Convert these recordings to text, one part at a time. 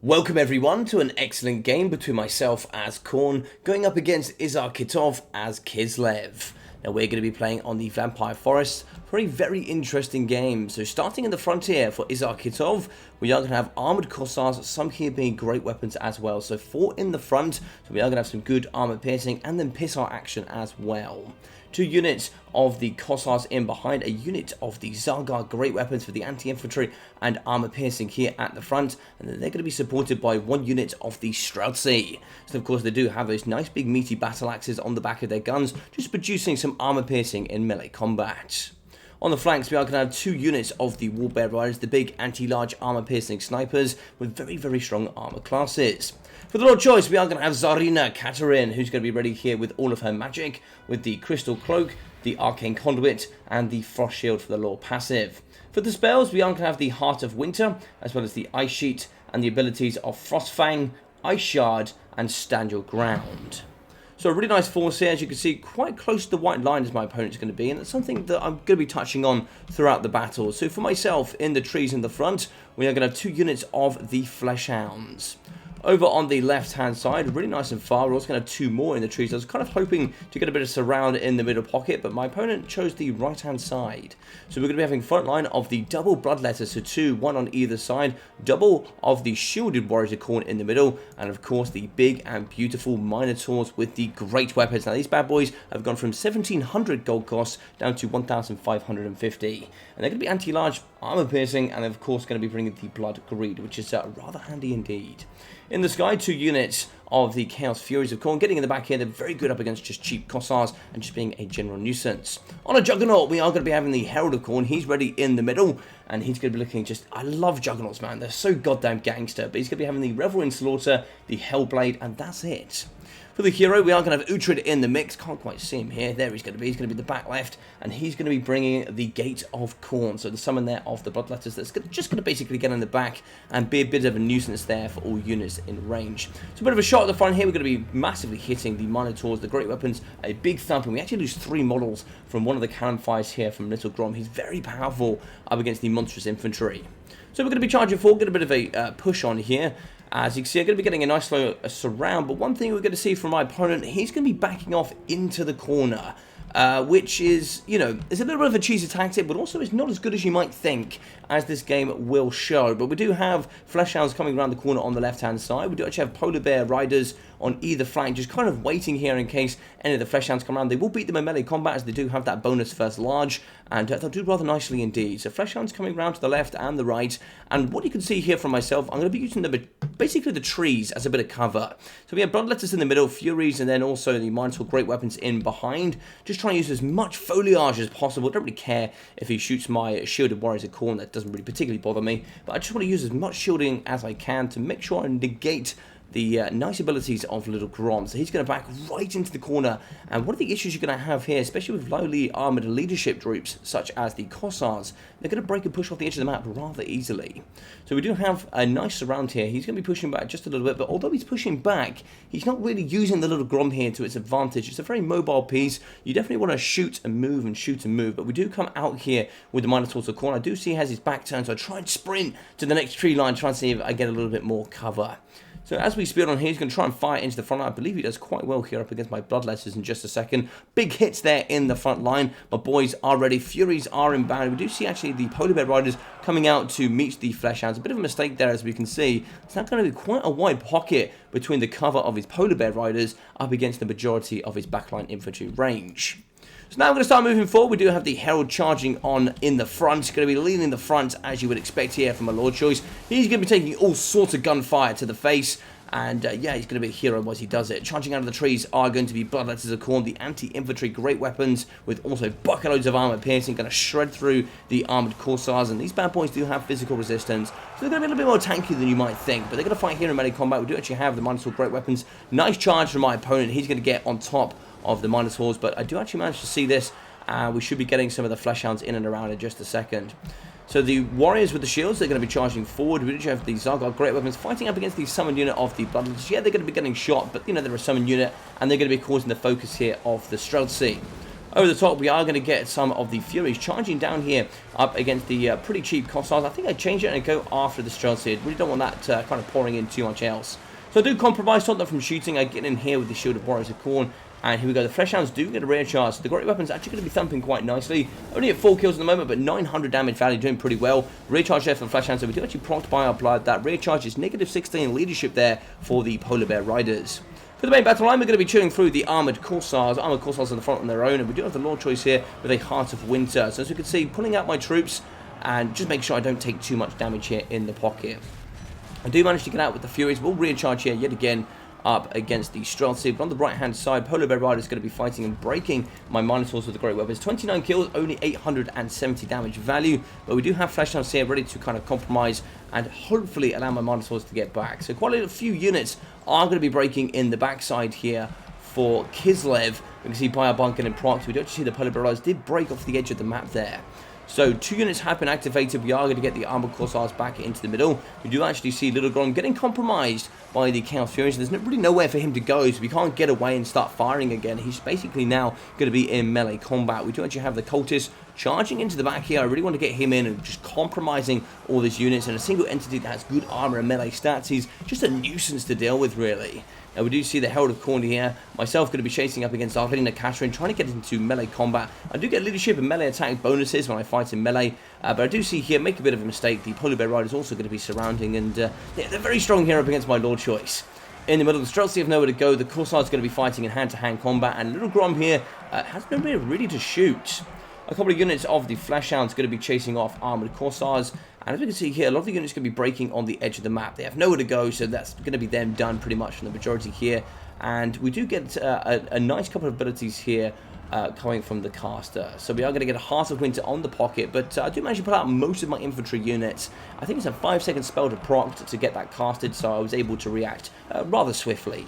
Welcome everyone to an excellent game between myself as Khorne going up against Izar Kitov as Kislev. Now we're going to be playing on the Vampire Forest for a very interesting game. So starting in the frontier for Izar Kitov, we are going to have armoured Cossars, some here being great weapons as well. So 4 in the front, so we are going to have some good armour piercing and then pissar action as well. 2 units of the Cossars in behind, a unit of the Zargar great weapons for the anti-infantry and armor piercing here at the front, and then they're going to be supported by 1 unit of the Streltsy. So of course they do have those nice big meaty battle axes on the back of their guns, just producing some armor piercing in melee combat. On the flanks, we are going to have 2 units of the Warbear Riders, the big anti-large armor-piercing snipers with very, very strong armor classes. For the Lord Choice, we are going to have Tsarina Katerin, who's going to be ready here with all of her magic, with the Crystal Cloak, the Arcane Conduit, and the Frost Shield for the Lore passive. For the spells, we are going to have the Heart of Winter, as well as the Ice Sheet, and the abilities of Frostfang, Ice Shard, and Stand Your Ground. So a really nice force here, as you can see, quite close to the white line as my opponent's going to be, and it's something that I'm going to be touching on throughout the battle. So for myself, in the trees in the front, we are going to have 2 units of the Fleshhounds. Over on the left-hand side, really nice and far, we're also going to have 2 more in the trees. I was kind of hoping to get a bit of surround in the middle pocket, but my opponent chose the right-hand side. So we're going to be having front line of the double bloodletters, so 2, 1 on either side, double of the shielded warriors of Khorne in the middle, and of course the big and beautiful Minotaurs with the great weapons. Now these bad boys have gone from 1700 gold costs down to 1550, and they're going to be anti-large, armor piercing, and of course going to be bringing the blood greed, which is rather handy indeed. In the sky, 2 units of the Chaos Furies of Khorne getting in the back here. They're very good up against just cheap Cossars and just being a general nuisance. On a Juggernaut, we are going to be having the Herald of Khorne. He's ready in the middle, and he's going to be looking just... I love Juggernauts, man. They're so goddamn gangster. But he's going to be having the Revel in Slaughter, the Hellblade, and that's it. For the hero, we are going to have Uhtred in the mix. Can't quite see him here. There he's going to be. He's going to be the back left, and he's going to be bringing the Gate of Khorne. So the summon there of the Bloodletters that's just going to basically get in the back and be a bit of a nuisance there for all units in range. So a bit of a shot at the front here. We're going to be massively hitting the Minotaurs, the great weapons, a big thump, and we actually lose 3 models from one of the cannon fires here from Little Grom. He's very powerful up against the monstrous infantry. So we're going to be charging forward, get a bit of a push on here. As you can see, I'm going to be getting a nice slow surround, but one thing we're going to see from my opponent, he's going to be backing off into the corner, which is, you know, it's a little bit of a cheesy tactic, but also it's not as good as you might think, as this game will show. But we do have Fleshhounds coming around the corner on the left-hand side. We do actually have Polar Bear Riders on either flank, just kind of waiting here in case any of the Fleshhounds come around. They will beat them in melee combat, as they do have that bonus first large, and they'll do rather nicely indeed. So Fleshhounds coming around to the left and the right, and what you can see here from myself, I'm going to be using basically the trees as a bit of cover. So we have Bloodletters in the middle, Furies, and then also the Minotaur great weapons in behind. Just trying to use as much foliage as possible. Don't really care if he shoots my shielded warriors of Khorne. That doesn't really particularly bother me, but I just want to use as much shielding as I can to make sure I negate the nice abilities of Little Grom. So he's going to back right into the corner, and one of the issues you're going to have here, especially with lowly armoured leadership groups such as the Cossars, they're going to break and push off the edge of the map rather easily. So we do have a nice surround here. He's going to be pushing back just a little bit, but although he's pushing back, he's not really using the Little Grom here to its advantage. It's a very mobile piece. You definitely want to shoot and move and shoot and move, but we do come out here with the Minotaurs of Khorne. I do see he has his back turned, so I try and sprint to the next tree line, try and see if I get a little bit more cover. So as we speed on here, he's going to try and fire into the front line. I believe he does quite well here up against my Bloodletters in just a second. Big hits there in the front line. My boys are ready. Furies are inbound. We do see actually the Polar Bear Riders coming out to meet the Fleshhounds. A bit of a mistake there, as we can see. It's now going to be quite a wide pocket between the cover of his Polar Bear Riders up against the majority of his backline infantry range. So now we're going to start moving forward. We do have the Herald charging on in the front. He's going to be leading the front, as you would expect here from a Lord Choice. He's going to be taking all sorts of gunfire to the face. And yeah, he's going to be a hero as he does it. Charging out of the trees are going to be Bloodletters of Khorne, the anti-infantry great weapons, with also bucketloads of armor piercing, going to shred through the armored Corsairs. And these bad boys do have physical resistance, so they're going to be a little bit more tanky than you might think. But they're going to fight here in melee combat. We do actually have the Minotaur great weapons. Nice charge from my opponent. He's going to get on top of the Minotaurs, but I do actually manage to see this. We should be getting some of the Fleshhounds in and around in just a second. So the warriors with the shields, they're going to be charging forward. We do have the Zargar great weapons fighting up against the summoned unit of the Bloodletters. Yeah, they're going to be getting shot, but you know, they're a summoned unit, and they're going to be causing the focus here of the Streltsy. Over the top, we are going to get some of the Furies charging down here up against the pretty cheap Kossars. I think I change it and go after the Streltsy. Really don't want that kind of pouring in too much else. So I do compromise, stop them from shooting. I get in here with the Shielded Warriors of Khorne. And here we go, the Fleshhounds do get a rear charge, so the great weapon's actually going to be thumping quite nicely. Only at 4 kills at the moment, but 900 damage value, doing pretty well. Rear charge there for the Fleshhounds, so we do actually procced by our blood. That rear charge is negative 16 leadership there for the Polar Bear Riders. For the main battle line, we're going to be chewing through the Armoured Corsairs. Armoured Corsairs on the front on their own, and we do have the Lord choice here with a Heart of Winter. So as you can see, pulling out my troops, and just make sure I don't take too much damage here in the pocket. I do manage to get out with the Furies. We'll rear charge here yet again up against the Streltsy, but on the right hand side, Polar Bear Rider is going to be fighting and breaking my Minotaurs with the great weapons. 29 kills, only 870 damage value, but we do have Fleshhounds here ready to kind of compromise and hopefully allow my Minotaurs to get back. So quite a few units are going to be breaking in the backside here for Kislev. We can see by our bunker and procs, we don't see the Polar Bear Riders did break off the edge of the map there. So 2 units have been activated. We are going to get the Armored Corsairs back into the middle. We do actually see Little Grom getting compromised by the Chaos Furies. There's really nowhere for him to go, so we can't get away and start firing again. He's basically now going to be in melee combat. We do actually have the Cultist charging into the back here. I really want to get him in and just compromising all these units. And a single entity that has good armor and melee stats, he's just a nuisance to deal with, really. Now we do see the Herald of Khorne here. Myself going to be chasing up against Arlena Catherine, trying to get into melee combat. I do get leadership and melee attack bonuses when I fight in melee, but I do see here, make a bit of a mistake, the Polar Bear Rider is also going to be surrounding, and yeah, they're very strong here up against my Lord choice. In the middle, the Streltsy have nowhere to go. The Corsairs going to be fighting in hand-to-hand combat, and Little Grom here has nobody really to shoot. A couple of units of the Fleshhounds going to be chasing off Armoured Corsairs. And as we can see here, a lot of the units are going to be breaking on the edge of the map. They have nowhere to go, so that's going to be them done pretty much from the majority here. And we do get a nice couple of abilities here coming from the caster. So we are going to get a Heart of Winter on the pocket, but I do manage to put out most of my infantry units. I think it's a 5-second spell to proc to get that casted, so I was able to react rather swiftly.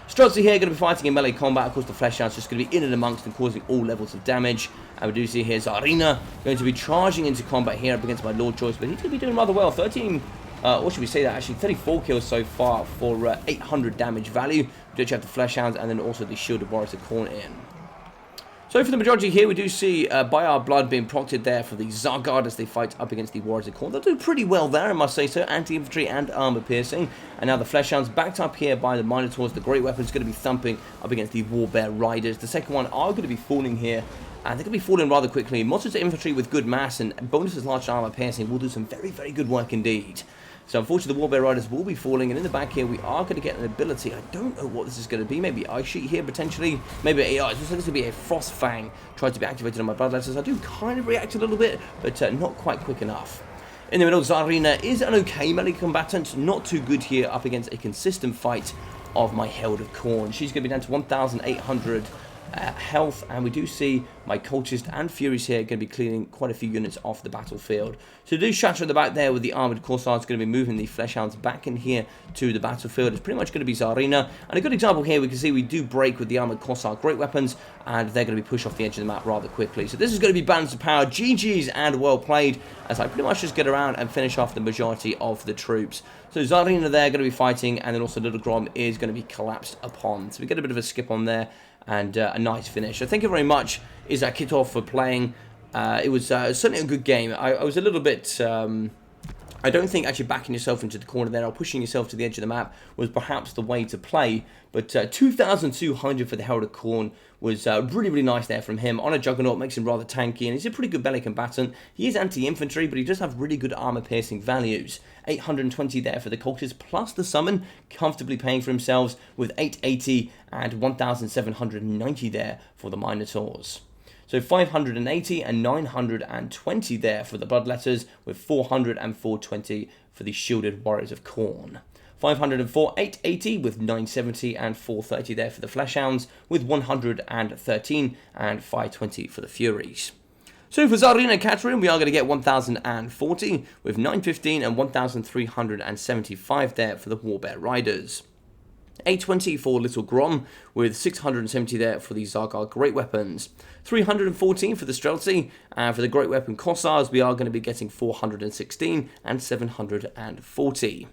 Streltsy here going to be fighting in melee combat. Of course, the Fleshhounds just going to be in and amongst and causing all levels of damage. And we do see here Zarina going to be charging into combat here up against my Lord choice, but he's going to be doing rather well. 13, or should we say that actually, 34 kills so far for 800 damage value. We do have the Fleshhounds and then also the Shielded Warriors of Khorne in. So for the majority here, we do see by our blood being proctored there for the Zargard as they fight up against the Warriors of Khorne. They'll do pretty well there, I must say so. Anti-infantry and armor piercing. And now the Fleshhounds backed up here by the Minotaurs. The great weapons going to be thumping up against the Warbear Riders. The second one are going to be falling here. And they're going to be falling rather quickly. Monsters infantry with good mass and bonuses large armor piercing will do some very, very good work indeed. So unfortunately the Warbear Riders will be falling, and in the back here we are going to get an ability. I don't know what this is going to be. Maybe Ice Sheet here potentially. Maybe it looks like this to be a Frost Fang tried to be activated on my Bloodletters. I do kind of react a little bit, but not quite quick enough. In the middle, Zarina is an okay melee combatant. Not too good here up against a consistent fight of my Herald of Khorne. She's going to be down to 1,800 health, and we do see my Cultist and Furies here going to be cleaning quite a few units off the battlefield. So do shatter at the back there with the Armoured Corsairs going to be moving the Fleshhounds back in here to the battlefield. It's pretty much going to be Zarina, and a good example here we can see we do break with the Armoured Corsair great weapons, and they're going to be pushed off the edge of the map rather quickly. So this is going to be balance of power, GG's and well played, as I pretty much just get around and finish off the majority of the troops. So Zarina there going to be fighting, and then also Little Grom is going to be collapsed upon. So we get a bit of a skip on there, and a nice finish. So thank you very much, Izak Kitov, for playing. It was certainly a good game. I was a little bit... I don't think actually backing yourself into the corner there or pushing yourself to the edge of the map was perhaps the way to play. But 2,200 for the Herald of Khorne was really, really nice there from him. On a Juggernaut makes him rather tanky, and he's a pretty good melee combatant. He is anti-infantry, but he does have really good armor-piercing values. 820 there for the Cultists, plus the Summon, comfortably paying for themselves with 880 and 1,790 there for the Minotaurs. So 580 and 920 there for the Bloodletters, with 400 and 420 for the Shielded Warriors of Khorne. 504, 880 with 970 and 430 there for the Fleshhounds, with 113 and 520 for the Furies. So for Zarina and Catherine, we are going to get 1,040 with 915 and 1,375 there for the Warbear Riders. 820 for Little Grom, with 670 there for the Zargar Great Weapons. 314 for the Streltsy, and for the Great Weapon Corsairs, we are going to be getting 416 and 740.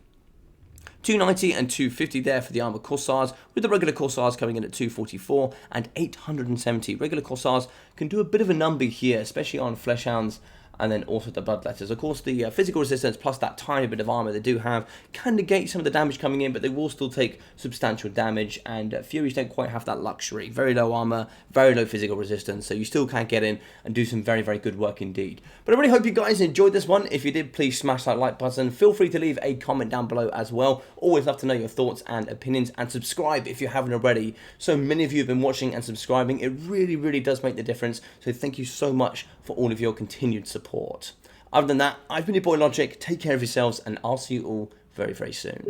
290 and 250 there for the armor Corsairs, with the regular Corsairs coming in at 244 and 870. Regular Corsairs can do a bit of a number here, especially on Fleshhounds and then also the Bloodletters. Of course, the physical resistance plus that tiny bit of armor they do have can negate some of the damage coming in, but they will still take substantial damage, and Furies don't quite have that luxury. Very low armor, very low physical resistance, so you still can get in and do some very, very good work indeed. But I really hope you guys enjoyed this one. If you did, please smash that like button. Feel free to leave a comment down below as well. Always love to know your thoughts and opinions, and subscribe if you haven't already. So many of you have been watching and subscribing. It really, really does make the difference, so thank you so much for all of your continued support. Other than that, I've been your boy Logic. Take care of yourselves, and I'll see you all very, very soon.